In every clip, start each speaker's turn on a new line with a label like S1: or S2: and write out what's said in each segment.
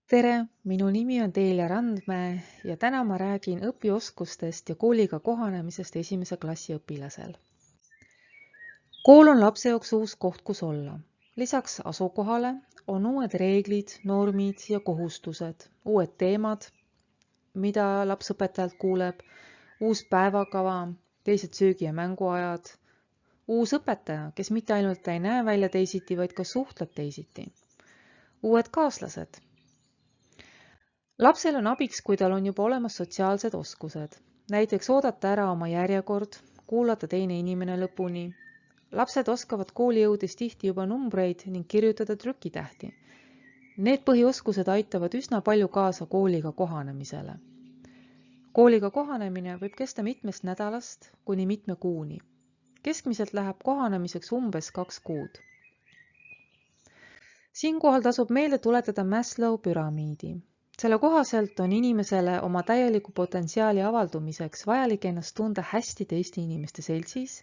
S1: Tere, minu nimi on Teelia Randmäe ja täna ma räägin õpioskustest ja kooliga kohanemisest esimese klassi õpilasel. Kool on lapse jaoks uus koht, kus olla. Lisaks asukohale on uued reeglid, normid ja kohustused, uued teemad, mida laps õpetajalt kuuleb, uus päevakava, teised söögi- ja mänguajad, uus õpetaja, kes mitte ainult ei näe välja teisiti, vaid ka suhtleb teisiti, uued kaaslased. Lapsel on abiks, kui tal on juba olemas sotsiaalsed oskused, näiteks oodata ära oma järjekord, kuulata teine inimene lõpuni. Lapsed oskavad kooli jõudes tihti juba numbreid ning kirjutada trükitähti. Need põhioskused aitavad üsna palju kaasa kooliga kohanemisele. Kooliga kohanemine võib kesta mitmest nädalast kuni mitme kuuni. Keskmiselt läheb kohanemiseks umbes 2 kuud. Siinkohal tasub meelde tuletada Maslow püramiidi. Selle kohaselt on inimesele oma täieliku potentsiaali avaldumiseks vajalik ennast tunda hästi teiste inimeste seltsis,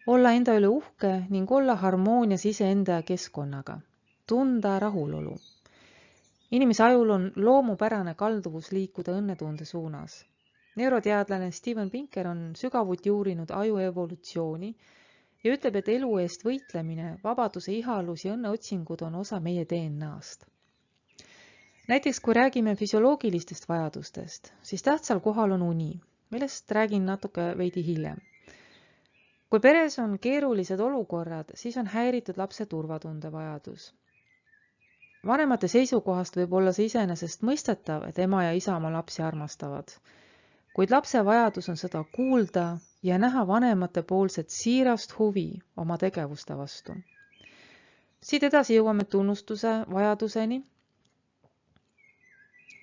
S1: olla enda üle uhke ning olla harmoonias iseenda ja keskkonnaga, tunda rahulolu. Inimese ajul on loomupärane kalduvus liikuda õnnetunde suunas. Neuroteadlane Steven Pinker on sügavuti uurinud aju evolutsiooni ja ütleb, et elu eest võitlemine, vabaduse ihalus ja õnneotsingud on osa meie DNA-st. Näiteks kui räägime füsioloogilistest vajadustest, siis tähtsal kohal on uni, millest räägin natuke veidi hiljem. Kui peres on keerulised olukorrad, siis on häiritud lapse turvatunde vajadus. Vanemate seisukohast võib olla see iseenesest mõistetav, et ema ja isa oma lapsi armastavad, kuid lapse vajadus on seda kuulda ja näha vanemate poolset siirast huvi oma tegevuste vastu. Siit edasi jõuame tunnustuse vajaduseni,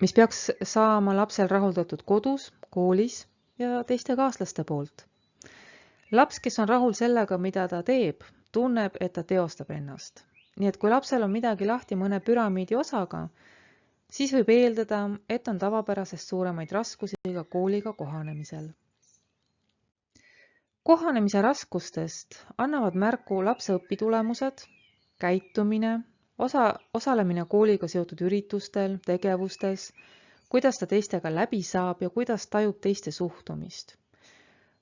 S1: mis peaks saama lapsel rahuldatud kodus, koolis ja teiste kaaslaste poolt. Laps, kes on rahul sellega, mida ta teeb, tunneb, et ta teostab ennast. Nii et kui lapsel on midagi lahti mõne püramiidi osaga, siis võib eeldada, et on tavapärasest suuremaid raskusi ka kooliga kohanemisel. Kohanemise raskustest annavad märku lapse õpitulemused, käitumine, osalemine kooliga seotud üritustel, tegevustes, kuidas ta teistega läbi saab ja kuidas tajub teiste suhtumist.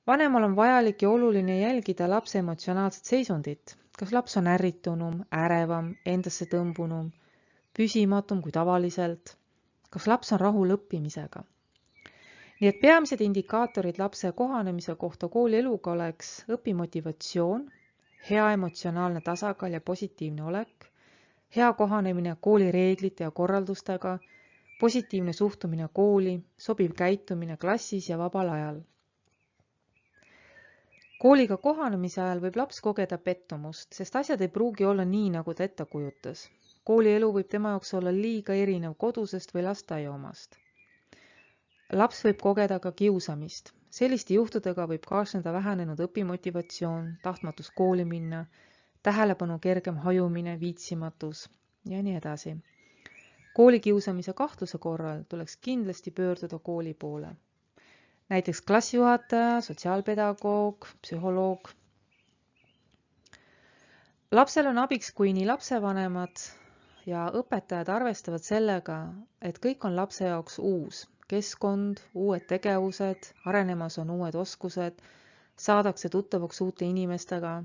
S1: Vanemal on vajalik ja oluline jälgida lapse emotsionaalset seisundit, kas laps on ärritunum, ärevam, endasse tõmbunum, püsimatum kui tavaliselt, kas laps on rahul õppimisega. Nii et peamised indikaatorid lapse kohanemise kohta koolieluga oleks õpimotivatsioon, hea emotsionaalne tasakaal ja positiivne olek, hea kohanemine kooli reeglite ja korraldustega, positiivne suhtumine kooli, sobiv käitumine klassis ja vabal ajal. Kooliga kohanemise ajal võib laps kogeda pettumust, sest asjad ei pruugi olla nii, nagu ta ette kujutas. Koolielu võib tema jaoks olla liiga erinev kodusest või lasteaia omast. Laps võib kogeda ka kiusamist. Selliste juhtudega võib kaasneda vähenenud õpimotivatsioon, tahtmatus kooli minna, tähelepanu kergem hajumine, viitsimatus ja nii edasi. Koolikiusamise kahtluse korral tuleks kindlasti pöörduda kooli poole. Näiteks klassijuhataja, sotsiaalpedagoog, psühholoog. Lapsel on abiks, kui nii lapsevanemad ja õpetajad arvestavad sellega, et kõik on lapse jaoks uus. Keskkond, uued tegevused, arenemas on uued oskused, saadakse tuttavaks uute inimestega.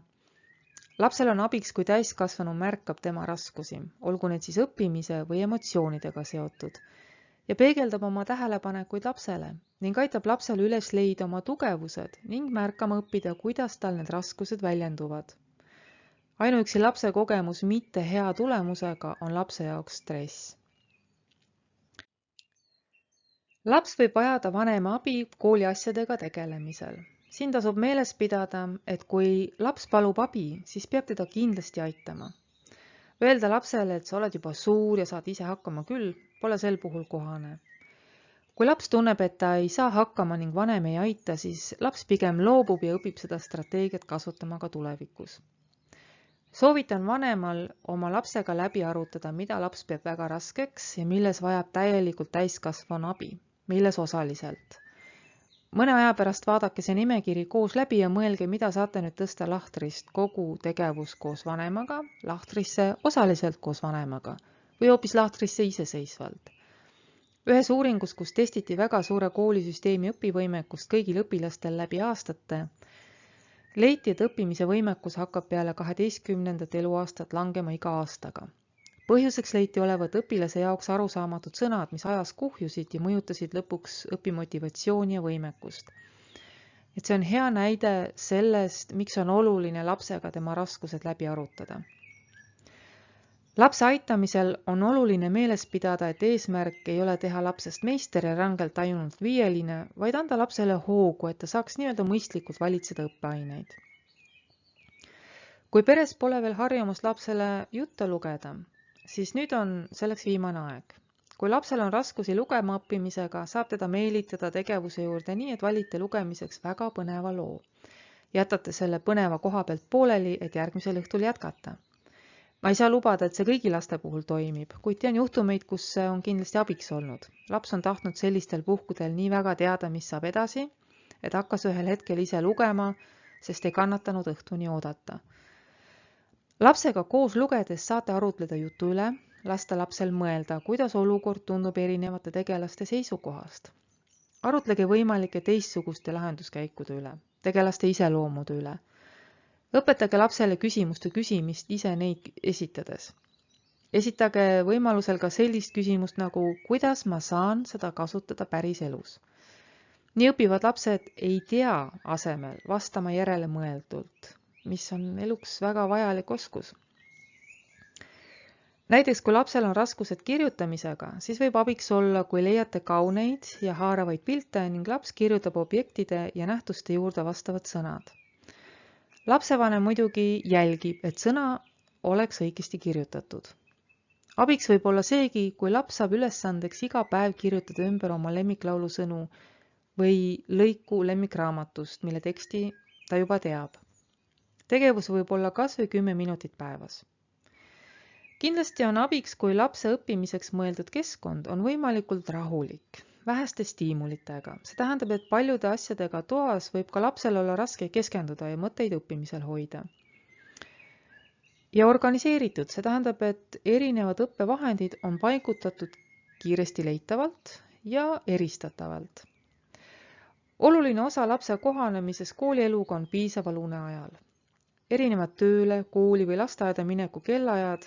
S1: Lapsel on abiks, kui täiskasvanu märkab tema raskusi, olgu need siis õppimise või emotsioonidega seotud, ja peegeldab oma tähelepanekuid lapsele ning aitab lapsel üles leida oma tugevused ning märkama õppida, kuidas tal need raskused väljenduvad. Ainuüksi lapse kogemus mitte hea tulemusega on lapse jaoks stress. Laps võib vajada vanema abi kooli asjadega tegelemisel. Siin tasub meeles pidada, et kui laps palub abi, siis peab teda kindlasti aitama. Öelda lapsele, et sa oled juba suur ja saad ise hakkama küll, pole sel puhul kohane. Kui laps tunneb, et ta ei saa hakkama ning vanem ei aita, siis laps pigem loobub ja õpib seda strateegiat kasutama ka tulevikus. Soovitan vanemal oma lapsega läbi arutada, mida laps peab väga raskeks ja milles vajab täielikult täiskasvanu abi, milles osaliselt. Mõne aja pärast vaadake see nimekiri koos läbi ja mõelge, mida saate nüüd tõsta lahtrist kogu tegevus koos vanemaga, lahtrisse osaliselt koos vanemaga või hoopis lahtrisse iseseisvalt. Ühes uuringus, kus testiti väga suure koolisüsteemi õpivõimekust kõigil õpilastel läbi aastate, leiti, et õppimise võimekus hakkab peale 12. eluaastat langema iga aastaga. Põhjuseks leiti olevat õpilase jaoks arusaamatud sõnad, mis ajas kuhjusid ja mõjutasid lõpuks õpimotivatsiooni ja võimekust. Et see on hea näide sellest, miks on oluline lapsega tema raskused läbi arutada. Lapse aitamisel on oluline meeles pidada, et eesmärk ei ole teha lapsest meister ja rangelt ainult viieline, vaid anda lapsele hoogu, et ta saaks nii-öelda mõistlikult valitseda õppeaineid. Kui peres pole veel harjumus lapsele jutte lugeda, siis nüüd on selleks viimane aeg. Kui lapsel on raskusi lugema õppimisega, saab teda meelitada tegevuse juurde nii, et valite lugemiseks väga põneva loo. Jätate selle põneva koha pealt pooleli, et järgmisel õhtul jätkata. Ma ei saa lubada, et see kõigi laste puhul toimib, kuid tean juhtumeid, kus see on kindlasti abiks olnud. Laps on tahtnud sellistel puhkudel nii väga teada, mis saab edasi, et hakkas ühel hetkel ise lugema, sest ei kannatanud õhtuni oodata. Lapsega koos lugedes saate arutleda jutu üle, lasta lapsel mõelda, kuidas olukord tundub erinevate tegelaste seisukohast. Arutlege võimalike teistsuguste lahenduskäikude üle, tegelaste iseloomude üle. Õpetage lapsele küsimuste küsimist ise neid esitades. Esitage võimalusel ka sellist küsimust nagu, kuidas ma saan seda kasutada päris elus. Nii õpivad lapsed ei tea asemel vastama järele mõeldult, mis on eluks väga vajalik oskus. Näiteks, kui lapsel on raskused kirjutamisega, siis võib abiks olla, kui leiate kauneid ja haaravaid pilte ning laps kirjutab objektide ja nähtuste juurde vastavad sõnad. Lapsevanem muidugi jälgib, et sõna oleks õigesti kirjutatud. Abiks võib olla seegi, kui laps saab ülesandeks iga päev kirjutada ümber oma lemmiklaulu sõnu või lõiku lemmikraamatust, mille teksti ta juba teab. Tegevus võib olla kas või 10 minutit päevas. Kindlasti on abiks, kui lapse õppimiseks mõeldud keskkond on võimalikult rahulik, väheste stiimulitega. See tähendab, et paljude asjadega toas võib ka lapsel olla raske keskenduda ja mõtteid õppimisel hoida. Ja organiseeritud, see tähendab, et erinevad õppevahendid on paigutatud kiiresti leitavalt ja eristatavalt. Oluline osa lapse kohanemises koolieluga on piisaval uneajal. Erinevad tööle, kooli või lasteaeda mineku kellaajad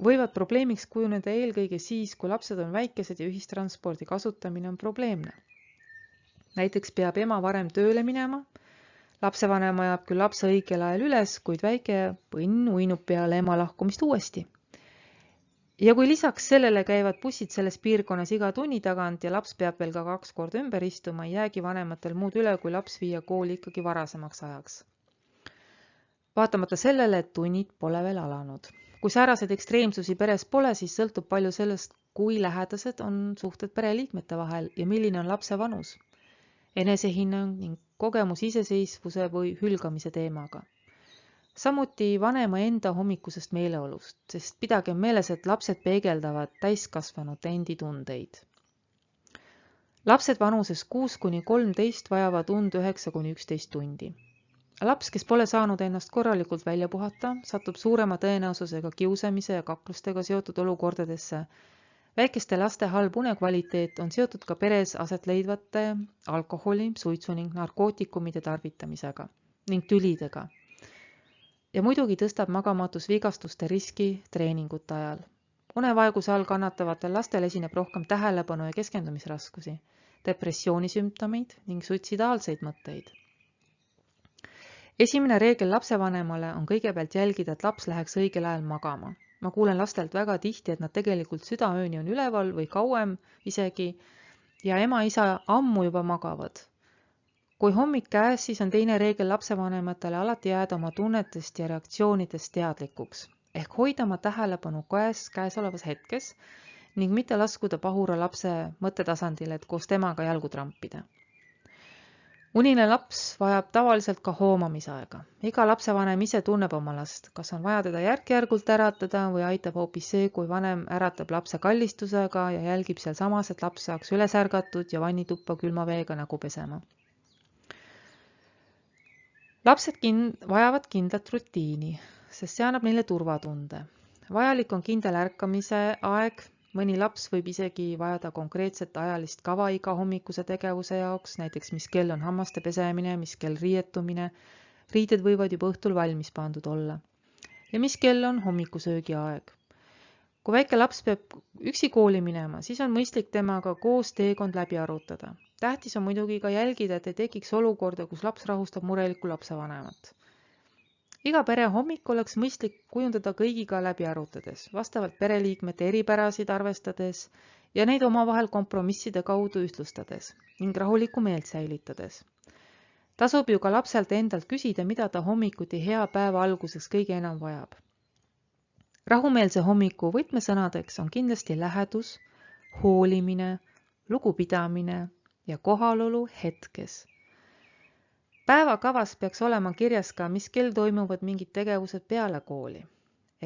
S1: võivad probleemiks kujuneda eelkõige siis, kui lapsed on väikesed ja ühistranspordi kasutamine on probleemne. Näiteks peab ema varem tööle minema, lapsevanem ajab küll lapse õigel ajal üles, kuid väike põnn uinub peale ema lahkumist uuesti. Ja kui lisaks sellele käivad bussid selles piirkonnas iga tunni tagant ja laps peab veel ka 2 korda ümber istuma, ei jäägi vanematel muud üle, kui laps viia kooli ikkagi varasemaks ajaks. Vaatamata sellele, et tunnid pole veel alanud. Kui sääraseid ekstreemsusi peres pole, siis sõltub palju sellest, kui lähedased on suhted pereliikmete vahel ja milline on lapse vanus, enesehinnang ning kogemus iseseisvuse või hülgamise teemaga. Samuti vanema enda hommikusest meeleolust, sest pidage meeles, et lapsed peegeldavad täiskasvanute endi tundeid. Lapsed vanuses 6–13 vajavad und 9–11 tundi. Laps, kes pole saanud ennast korralikult välja puhata, satub suurema tõenäosusega kiusamise ja kaklustega seotud olukordadesse. Väikeste laste halb unekvaliteet on seotud ka peres aset leidvate alkoholi, suitsu ning narkootikumide tarvitamisega ning tülidega. Ja muidugi tõstab magamatus vigastuste riski treeningute ajal. Unevaeguse all kannatavatel lastel esineb rohkem tähelepanu ja keskendumisraskusi, depressioonisümptomeid ning suitsidaalseid mõtteid. Esimene reegel lapsevanemale on kõigepealt jälgida, et laps läheks õigel ajal magama. Ma kuulen lastelt väga tihti, et nad tegelikult südaööni on üleval või kauem isegi ja ema-isa ammu juba magavad. Kui hommik käes, siis on teine reegel lapsevanematele alati jääda oma tunnetest ja reaktsioonidest teadlikuks, ehk hoida oma tähelepanu käesolevas hetkes ning mitte laskuda pahura lapse mõttetasandile, et koos temaga jalgu trampida. Unine laps vajab tavaliselt ka hoomamisaega. Iga lapsevanem ise tunneb oma last, kas on vaja teda järk-järgult äratada või aitab hoopis see, kui vanem äratab lapse kallistusega ja jälgib seal samas, et laps saaks üles ärgatud ja vannituppa külma veega nägu pesema. Lapsed vajavad kindlat rutiini, sest see annab neile turvatunde. Vajalik on kindel ärkamise aeg, mõni laps võib isegi vajada konkreetset ajalist kava iga hommikuse tegevuse jaoks, näiteks mis kell on hammaste pesemine, mis kell riietumine, riided võivad juba õhtul valmis pandud olla ja mis kell on hommikusöögi aeg. Kui väike laps peab üksi kooli minema, siis on mõistlik temaga koos teekond läbi arutada. Tähtis on muidugi ka jälgida, et ei tekiks olukorda, kus laps rahustab murelikku lapsevanemat. Iga pere hommik oleks mõistlik kujundada kõigiga läbi arutades, vastavalt pereliikmete eripärasid arvestades ja neid omavahel kompromisside kaudu ühtlustades ning rahulikku meelt säilitades. Tasub ju ka lapselt endalt küsida, mida ta hommikuti hea päeva alguseks kõige enam vajab. Rahumeelse hommiku võtmesõnadeks on kindlasti lähedus, hoolimine, lugupidamine ja kohalolu hetkes. Päevakavas peaks olema kirjas ka, mis kell toimuvad mingid tegevused peale kooli.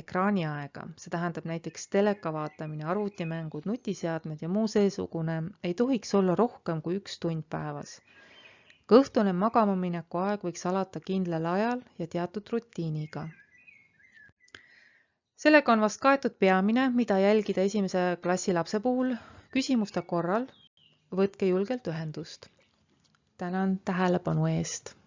S1: Ekraaniaega, see tähendab näiteks teleka vaatamine, arvutimängud, nutiseadmed ja muu seesugune, ei tohiks olla rohkem kui 1 tund päevas. Ka õhtune magamamineku aeg võiks alata kindlal ajal ja teatud rutiiniga. Sellega on vast kaetud peamine, mida jälgida 1. klassi lapse puhul. Küsimuste korral võtke julgelt ühendust. Tänan tähelepanu eest!